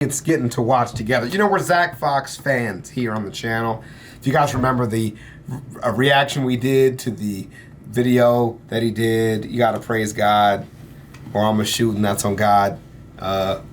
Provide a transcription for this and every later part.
it's getting to watch together. You know, we're Zach Fox fans here on the channel. If you guys remember the reaction we did to the video that he did, you gotta praise God, or I'm a shooting, that's on God.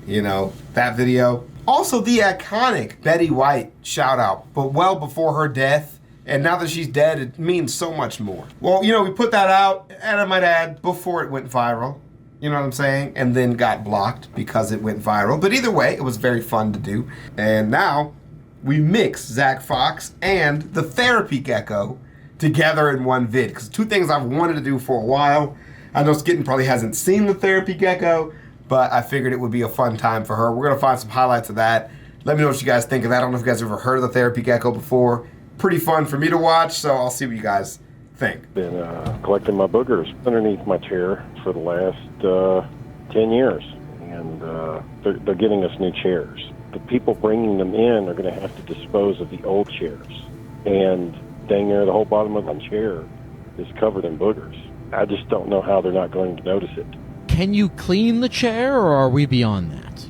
You know, that video. Also the iconic Betty White shout out, but well before her death. And now that she's dead, it means so much more. Well, you know, we put that out, and I might add, before it went viral. You know what I'm saying? And then got blocked because it went viral. But either way, it was very fun to do. And now we mix Zach Fox and the therapy gecko together in one vid. Because two things I've wanted to do for a while. I know Skitten probably hasn't seen the therapy gecko, but I figured it would be a fun time for her. We're going to find some highlights of that. Let me know what you guys think of that. I don't know if you guys have ever heard of the therapy gecko before. Pretty fun for me to watch, so I'll see what you guys think. Been collecting my boogers underneath my chair for the last 10 years, and they're getting us new chairs. The people bringing them in are going to have to dispose of the old chairs, and dang near the whole bottom of the chair is covered in boogers. I just don't know how they're not going to notice it. Can you clean the chair, or are we beyond that?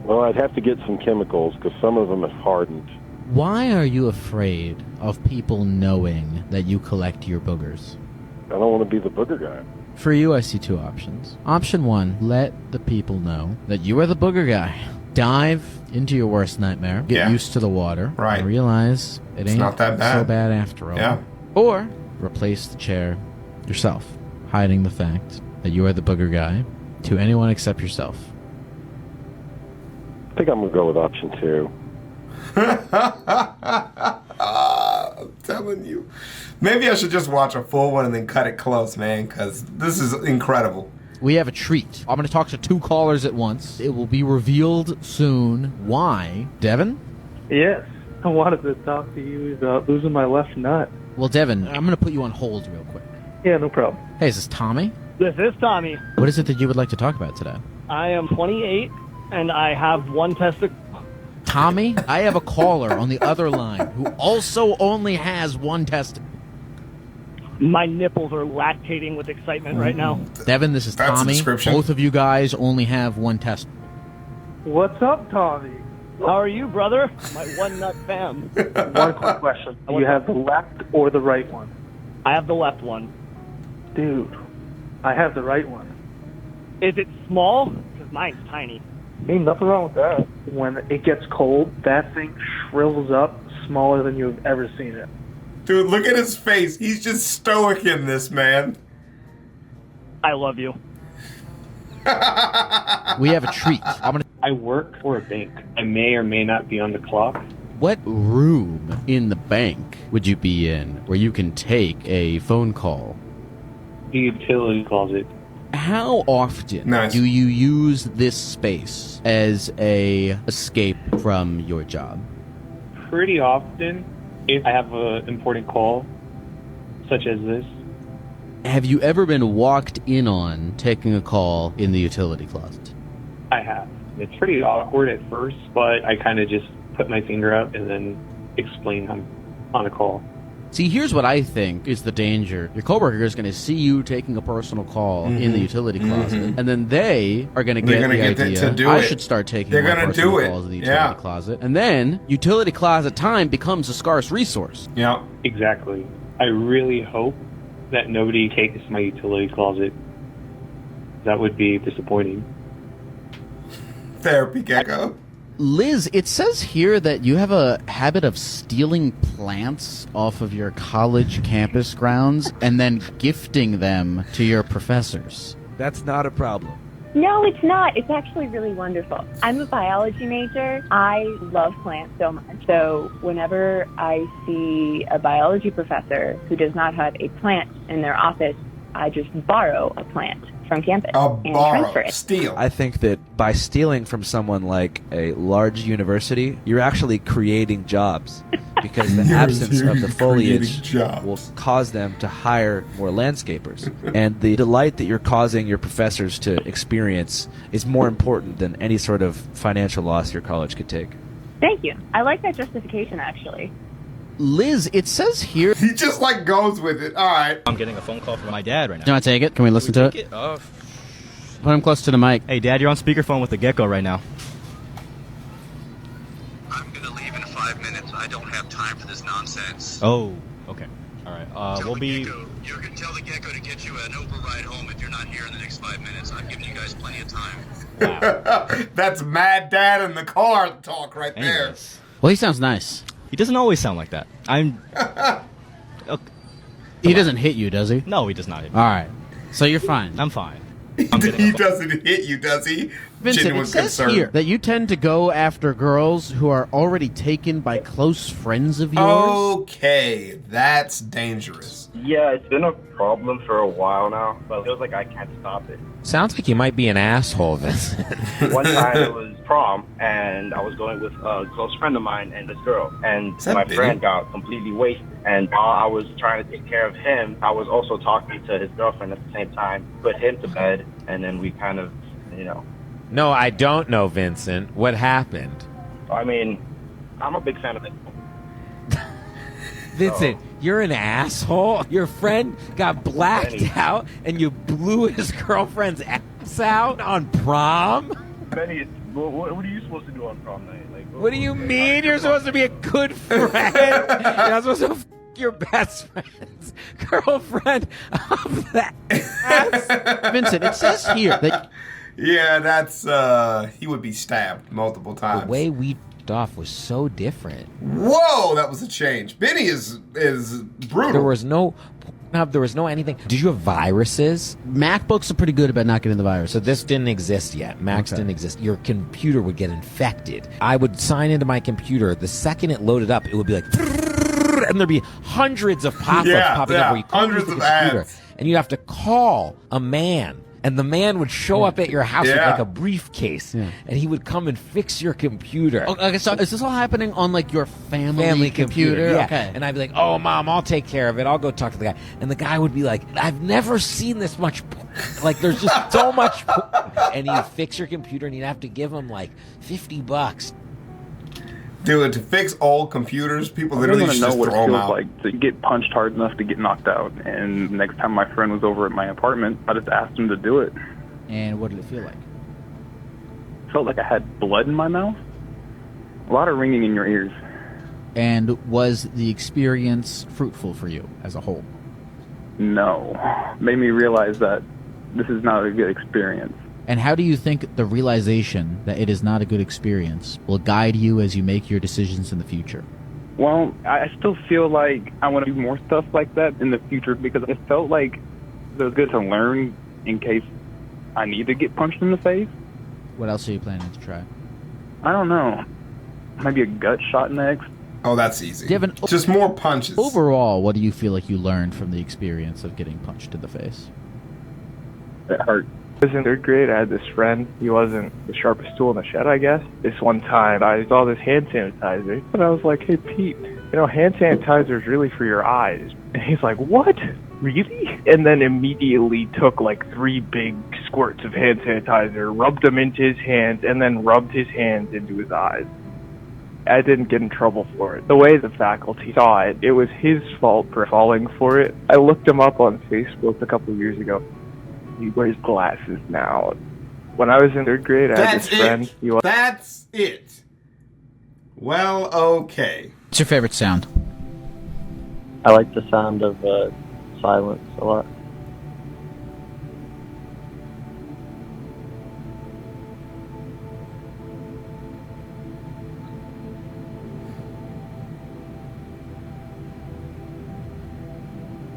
Well, I'd have to get some chemicals because some of them have hardened. Why are you afraid of people knowing that you collect your boogers? I don't want to be the booger guy. For you, I see two options. Option one, let the people know that you are the booger guy. Dive into your worst nightmare, get used to the water, right, and realize it's not that bad. So bad after all. Yeah. Or replace the chair yourself, hiding the fact that you are the booger guy to anyone except yourself. I think I'm going to go with option two. I'm telling you. Maybe I should just watch a full one and then cut it close, man, because this is incredible. We have a treat. I'm going to talk to two callers at once. It will be revealed soon why. Devin? Yes. I wanted to talk to you about losing my left nut. Well, Devin, I'm going to put you on hold real quick. Yeah, no problem. Hey, is this Tommy? This is Tommy. What is it that you would like to talk about today? I am 28, and I have one testicle. Tommy, I have a caller on the other line who also only has one testicle. My nipples are lactating with excitement right now. Devin, this is Tommy. Both of you guys only have one testicle. What's up, Tommy? How are you, brother? My one nut fam. One quick question. Do you have the left or the right one? I have the left one. Dude, I have the right one. Is it small? Because mine's tiny. Ain't nothing wrong with that. When it gets cold, that thing shrivels up smaller than you've ever seen it. Dude, look at his face. He's just stoic in this, man. I love you. We have a treat. I work for a bank. I may or may not be on the clock. What room in the bank would you be in where you can take a phone call? The utility closet. How often do you use this space as a escape from your job? Pretty often, if I have an important call, such as this. Have you ever been walked in on taking a call in the utility closet? I have. It's pretty awkward at first, but I kind of just put my finger up and then explain I'm on a call. See, here's what I think is the danger. Your coworker is going to see you taking a personal call in the utility closet, and then they are going to get the idea, to do I it. should start taking They're my gonna personal do it. calls in the utility closet. And then utility closet time becomes a scarce resource. Yeah. Exactly. I really hope that nobody takes my utility closet. That would be disappointing. Therapy gecko. Liz, it says here that you have a habit of stealing plants off of your college campus grounds and then gifting them to your professors. That's not a problem. No, it's not. It's actually really wonderful. I'm a biology major. I love plants so much. So whenever I see a biology professor who does not have a plant in their office, I just borrow a plant from campus and transfer it. Steal. I think that by stealing from someone like a large university, you're actually creating jobs because the absence of the foliage will cause them to hire more landscapers. And the delight that you're causing your professors to experience is more important than any sort of financial loss your college could take. Thank you. I like that justification, actually. Liz, it says here... He just, like, goes with it. All right. I'm getting a phone call from my dad right now. Do you want to take it? Can we listen to it? Put him close to the mic. Hey, Dad, you're on speakerphone with the Gecko right now. to leave in 5 minutes. I don't have time for this nonsense. Oh, okay. All right. We'll be. Gecko, you can tell the Gecko to get you an Uber ride home if you're not here in the next 5 minutes. I've given you guys plenty of time. Wow. That's Mad Dad in the car talk right there. Anyways. Well, he sounds nice. He doesn't always sound like that. I'm. He doesn't hit you, does he? No, he does not hit me. All right. So you're fine. I'm fine. He doesn't hit you, does he? Vincent, Genuine it says concern. here that you tend to go after girls who are already taken by close friends of yours. Okay, that's dangerous. Yeah, it's been a problem for a while now, but it feels like I can't stop it. Sounds like you might be an asshole, Vincent. One time it was prom, and I was going with a close friend of mine and this girl, and my friend got completely wasted. And while I was trying to take care of him, I was also talking to his girlfriend at the same time, put him to bed, and then we kind of, No, I don't know, Vincent. What happened? I mean, I'm a big fan of it. Vincent, you're an asshole. Your friend got blacked out, and you blew his girlfriend's ass out on prom? Benny, what are you supposed to do on prom night? Like, What do you mean you're supposed to be a good friend? You're not supposed to f*** your best friend's girlfriend up the ass? Vincent, it says here that... Yeah, that's, he would be stabbed multiple times. The way we off was so different. Whoa, that was a change. Benny is brutal. There was no anything. Did you have viruses? MacBooks are pretty good about not getting the virus. So this didn't exist yet. Macs didn't exist. Your computer would get infected. I would sign into my computer. The second it loaded up, it would be like, and there'd be hundreds of pop-ups popping up where you couldn't use the computer. Ads. And you'd have to call a man. And the man would show up at your house with like a briefcase, and he would come and fix your computer. Okay, so is this all happening on like your family computer? Yeah. Okay. And I'd be like, "Oh, Mom, I'll take care of it. I'll go talk to the guy." And the guy would be like, "I've never seen this much. Like, there's just so much." And he'd fix your computer, and you'd have to give him like $50. Dude, to fix old computers, people literally just know what throw it them feels out. like to get punched hard enough to get knocked out. And next time my friend was over at my apartment, I just asked him to do it. And what did it feel like? Felt like I had blood in my mouth. A lot of ringing in your ears. And was the experience fruitful for you as a whole? No. Made me realize that this is not a good experience. And how do you think the realization that it is not a good experience will guide you as you make your decisions in the future? Well, I still feel like I want to do more stuff like that in the future because it felt like it was good to learn in case I need to get punched in the face. What else are you planning to try? I don't know. Maybe a gut shot next. Oh, that's easy. Do you have just more punches. Overall, what do you feel like you learned from the experience of getting punched in the face? It hurt. I was in third grade. I had this friend. He wasn't the sharpest tool in the shed, I guess. This one time, I saw this hand sanitizer, and I was like, "Hey, Pete, hand sanitizer is really for your eyes." And he's like, "What? Really?" And then immediately took like 3 big squirts of hand sanitizer, rubbed them into his hands, and then rubbed his hands into his eyes. I didn't get in trouble for it. The way the faculty saw it, it was his fault for falling for it. I looked him up on Facebook a couple of years ago. He wears glasses now. When I was in third grade, I had this friend. That's it. Well, okay. What's your favorite sound? I like the sound of silence a lot.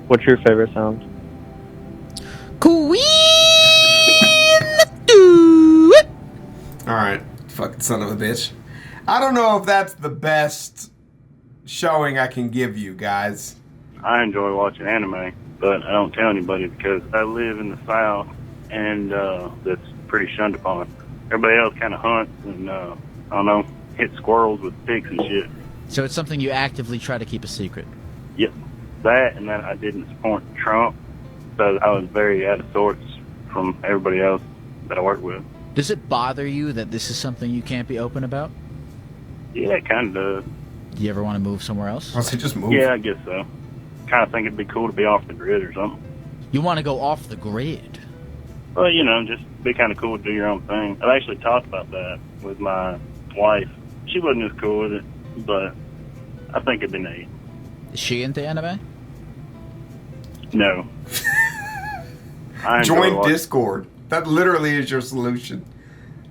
What's your favorite sound? Queen! Alright, fucking son of a bitch. I don't know if that's the best showing I can give you, guys. I enjoy watching anime, but I don't tell anybody because I live in the South, and that's pretty shunned upon. Everybody else kind of hunts and, I don't know, hit squirrels with picks and shit. So it's something you actively try to keep a secret? Yep. That, and then I didn't support Trump, so I was very out of sorts from everybody else that I work with. Does it bother you that this is something you can't be open about? Yeah, it kind of does. Do you ever want to move somewhere else? I'll say just move. Yeah, I guess so. Kind of think it'd be cool to be off the grid or something. You want to go off the grid? Well, just be kind of cool to do your own thing. I've actually talked about that with my wife. She wasn't as cool with it. but I think it'd be neat. Is she into anime? No. I enjoy Join watching- Discord. That literally is your solution.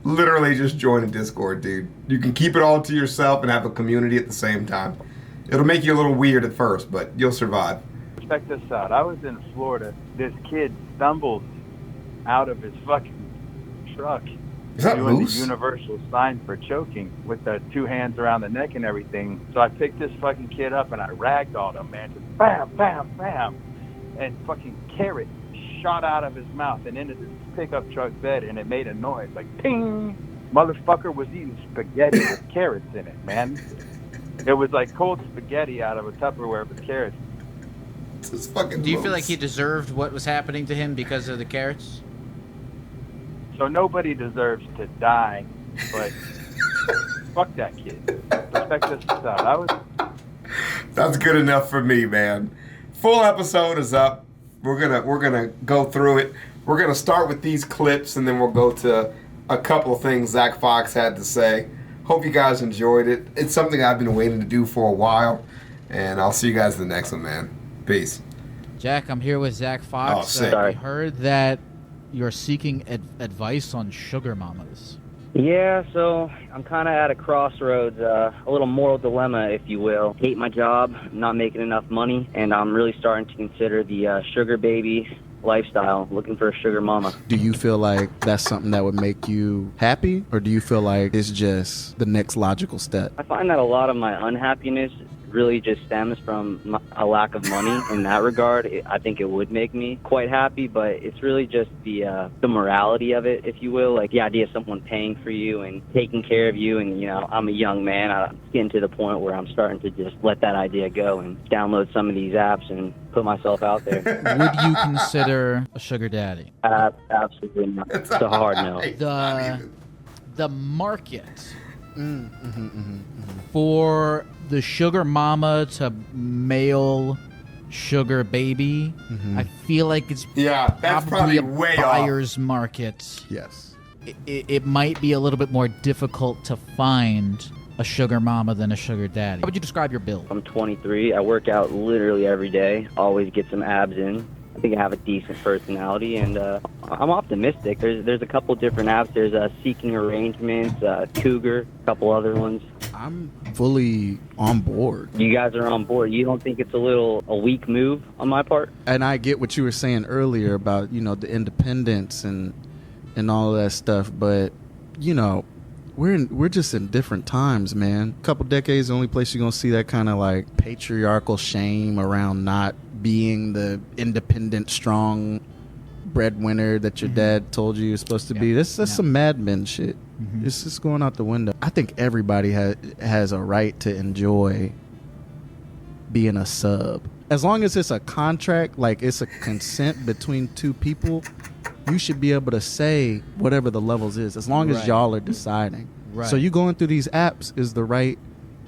Literally just join a Discord, dude. You can keep it all to yourself and have a community at the same time. It'll make you a little weird at first, but you'll survive. Check this out. I was in Florida. This kid stumbled out of his fucking truck Is that doing Moose? the universal sign for choking with the 2 hands around the neck and everything. So I picked this fucking kid up and I ragdolled him, man. Just bam, bam, bam. And fucking carrot shot out of his mouth and into this pickup truck bed, and it made a noise like ping. Motherfucker was eating spaghetti with carrots in it, man. It was like cold spaghetti out of a Tupperware with carrots. It's fucking Do you feel like he deserved what was happening to him because of the carrots? So nobody deserves to die, but fuck that kid. Check this out. That's good enough for me, man. Full episode is up. We're gonna go through it. We're gonna start with these clips, and then we'll go to a couple of things Zach Fox had to say. Hope you guys enjoyed it. It's something I've been waiting to do for a while, and I'll see you guys in the next one, man. Peace. Jack, I'm here with Zach Fox. Oh, sick. I heard that you're seeking advice on sugar mamas. Yeah, so I'm kind of at a crossroads, a little moral dilemma, if you will. Hate my job, not making enough money, and I'm really starting to consider the sugar baby lifestyle, looking for a sugar mama. Do you feel like that's something that would make you happy, or do you feel like it's just the next logical step? I find that a lot of my unhappiness really just stems from a lack of money. In that regard, I think it would make me quite happy, but it's really just the morality of it, if you will, like the idea of someone paying for you and taking care of you. And, you know, I'm a young man. I'm getting to the point where I'm starting to just let that idea go and download some of these apps and put myself out there. Would you consider a sugar daddy? Absolutely not. It's a hard no. The market for the sugar mama to male sugar baby, I feel like it's that's probably a way buyer's market. Yes. It might be a little bit more difficult to find a sugar mama than a sugar daddy. How would you describe your build? I'm 23. I work out literally every day. Always get some abs in. I think I have a decent personality, and I'm optimistic. There's a couple different apps. There's Seeking Arrangements, Cougar, a couple other ones. I'm fully on board. You guys are on board. You don't think it's a weak move on my part? And I get what you were saying earlier about, you know, the independence and all of that stuff, but, you know, we're just in different times, man. A couple decades, the only place you're gonna see that kind of like patriarchal shame around not being the independent, strong breadwinner that your dad told you you're supposed to be. That's some Mad Men shit. It's just going out the window. I think everybody has a right to enjoy being a sub. As long as it's a contract, like it's a consent between two people, you should be able to say whatever the levels is, as long as y'all are deciding. Right. So you going through these apps is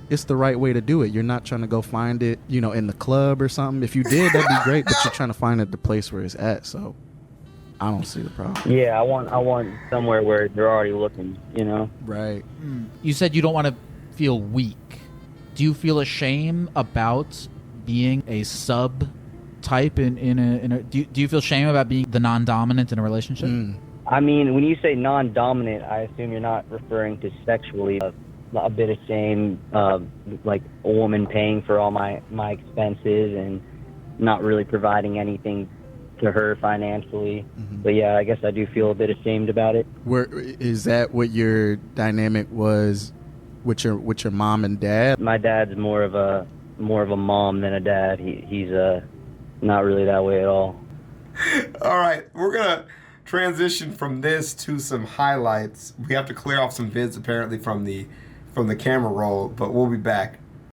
it's the right way to do it. You're not trying to go find it, you know, in the club or something. If you did, that'd be great, but you're trying to find it the place where it's at. So I don't see the problem. Yeah, I want somewhere where they're already looking, you know? Right. You said you don't want to feel weak. Do you feel ashamed about being a sub type in a do you feel shame about being the non-dominant in a relationship? I mean, when you say non-dominant, I assume you're not referring to sexually. A bit of shame, like a woman paying for all my expenses and not really providing anything to her financially. But yeah, I guess I do feel a bit ashamed about it. Where is that what your dynamic was with your mom and dad? My dad's more of a mom than a dad. He's not really that way at all. All right, we're gonna transition from this to some highlights. We have to clear off some vids apparently from the camera roll, but we'll be back.